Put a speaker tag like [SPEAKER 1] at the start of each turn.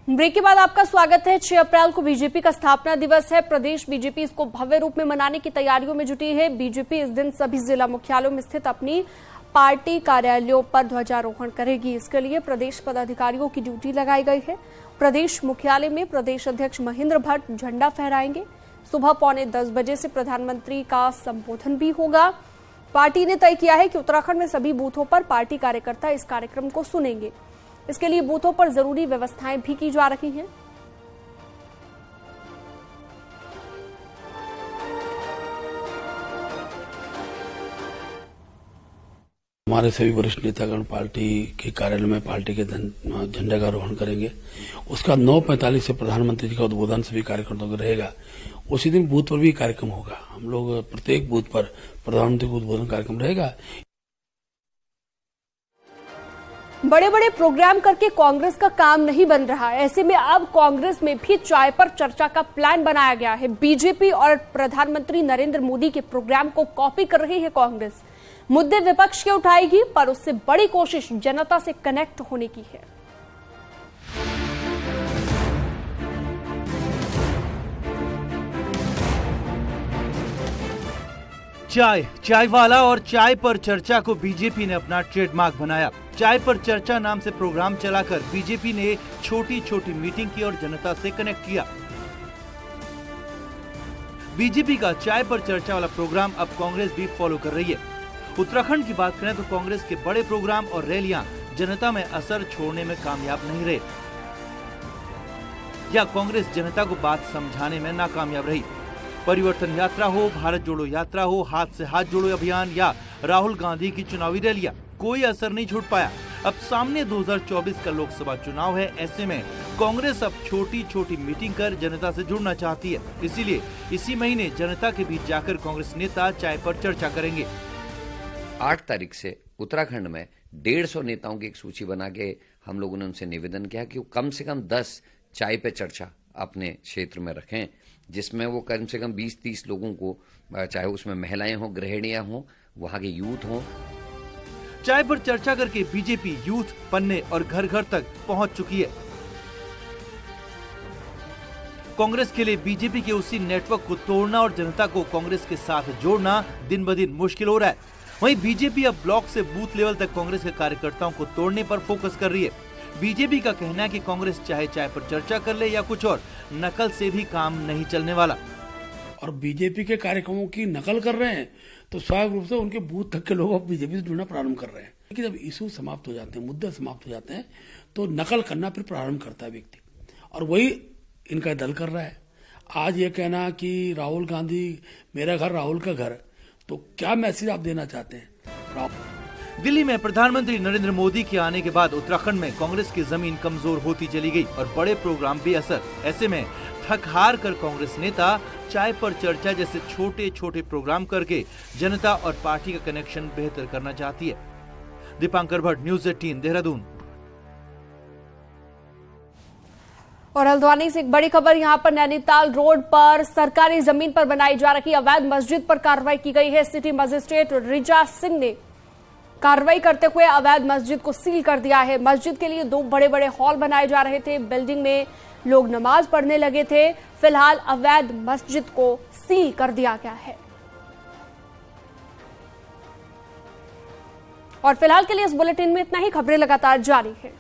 [SPEAKER 1] Break के बाद आपका स्वागत है। 6 अप्रैल को बीजेपी का स्थापना दिवस है। प्रदेश बीजेपी इसको भव्य रूप में मनाने की तैयारियों में जुटी है। बीजेपी इस दिन सभी जिला मुख्यालयों में स्थित अपनी पार्टी कार्यालयों पर ध्वजारोहण करेगी। इसके लिए प्रदेश पदाधिकारियों की ड्यूटी लगाई गई है। प्रदेश मुख्यालय में प्रदेश अध्यक्ष महेंद्र भट्ट झंडा फहराएंगे। सुबह 9:45 बजे से प्रधानमंत्री का संबोधन भी होगा। पार्टी ने तय किया है कि उत्तराखंड में सभी बूथों पर पार्टी कार्यकर्ता इस कार्यक्रम को सुनेंगे। इसके लिए बूथों पर जरूरी व्यवस्थाएं भी की जा रही हैं।
[SPEAKER 2] हमारे सभी वरिष्ठ नेतागण पार्टी के कार्यालय में पार्टी के झंडे का आरोहण करेंगे। उसका 9:45 से प्रधानमंत्री जी का उद्बोधन सभी कार्यकर्ताओं को रहेगा। उसी दिन बूथ पर भी कार्यक्रम होगा। हम लोग प्रत्येक बूथ पर प्रधानमंत्री का उद्बोधन कार्यक्रम रहेगा।
[SPEAKER 1] बड़े बड़े प्रोग्राम करके कांग्रेस का काम नहीं बन रहा है। ऐसे में अब कांग्रेस में भी चाय पर चर्चा का प्लान बनाया गया है। बीजेपी और प्रधानमंत्री नरेंद्र मोदी के प्रोग्राम को कॉपी कर रही है कांग्रेस। मुद्दे विपक्ष के उठाएगी, पर उससे बड़ी कोशिश जनता से कनेक्ट होने की है।
[SPEAKER 3] चाय वाला और चाय पर चर्चा को बीजेपी ने अपना ट्रेडमार्क बनाया। चाय पर चर्चा नाम से प्रोग्राम चलाकर बीजेपी ने छोटी छोटी मीटिंग की और जनता से कनेक्ट किया। बीजेपी का चाय पर चर्चा वाला प्रोग्राम अब कांग्रेस भी फॉलो कर रही है। उत्तराखंड की बात करें तो कांग्रेस के बड़े प्रोग्राम और रैलियां जनता में असर छोड़ने में कामयाब नहीं रहे, या कांग्रेस जनता को बात समझाने में नाकामयाब रही। परिवर्तन यात्रा हो, भारत जोड़ो यात्रा हो, हाथ से हाथ जोड़ो अभियान या राहुल गांधी की चुनावी रैलियां, कोई असर नहीं छूट पाया। अब सामने 2024 का लोकसभा चुनाव है। ऐसे में कांग्रेस अब छोटी छोटी मीटिंग कर जनता से जुड़ना चाहती है। इसीलिए इसी महीने जनता के बीच जाकर कांग्रेस नेता चाय पर चर्चा करेंगे।
[SPEAKER 4] 8 तारीख से उत्तराखंड में 150 नेताओं की एक सूची बना के हम लोगों ने उनसे निवेदन किया कि वो कम से कम 10 चाय पे चर्चा अपने क्षेत्र में रखें, जिसमें वो कम से कम 20-30 लोगों को, चाहे उसमें महिलाएं हों, गृहिणियां हों, वहां के यूथ हों।
[SPEAKER 3] चाय पर चर्चा करके बीजेपी यूथ, पन्ने और घर घर तक पहुंच चुकी है। कांग्रेस के लिए बीजेपी के उसी नेटवर्क को तोड़ना और जनता को कांग्रेस के साथ जोड़ना दिन ब दिन मुश्किल हो रहा है। वहीं बीजेपी अब ब्लॉक से बूथ लेवल तक कांग्रेस के कार्यकर्ताओं को तोड़ने पर फोकस कर रही है। बीजेपी का कहना है कि कांग्रेस चाहे चाय पर चर्चा कर ले या कुछ और, नकल से भी काम नहीं चलने वाला।
[SPEAKER 2] और बीजेपी के कार्यक्रमों की नकल कर रहे हैं तो स्वाभाविक रूप से उनके बूथ तक के लोग अब बीजेपी से जुड़ना प्रारंभ कर रहे हैं। लेकिन जब इशू समाप्त हो जाते हैं, मुद्दे समाप्त हो जाते हैं, तो नकल करना फिर प्रारंभ करता है व्यक्ति, और वही इनका दल कर रहा है। आज ये कहना कि राहुल गांधी मेरा घर राहुल का घर, तो क्या मैसेज आप देना चाहते हैं?
[SPEAKER 3] दिल्ली में प्रधानमंत्री नरेंद्र मोदी के आने के बाद उत्तराखंड में कांग्रेस की जमीन कमजोर होती चली गई और बड़े प्रोग्राम बेअसर। ऐसे में थक हार कर कांग्रेस नेता चाय पर चर्चा जैसे छोटे छोटे प्रोग्राम करके जनता और पार्टी का कनेक्शन बेहतर करना चाहती है। दीपांकर भट्ट, न्यूज़ 18, देहरादून।
[SPEAKER 1] और हल्द्वानी से एक बड़ी खबर, यहां पर नैनीताल रोड पर सरकारी जमीन पर बनाई जा रही अवैध मस्जिद पर कार्रवाई की गई है। सिटी मजिस्ट्रेट रिजा सिंह ने कार्रवाई करते हुए अवैध मस्जिद को सील कर दिया है। मस्जिद के लिए 2 बड़े बड़े हॉल बनाए जा रहे थे। बिल्डिंग में लोग नमाज पढ़ने लगे थे। फिलहाल अवैध मस्जिद को सील कर दिया गया है। और फिलहाल के लिए इस बुलेटिन में इतना ही। खबरें लगातार जारी है।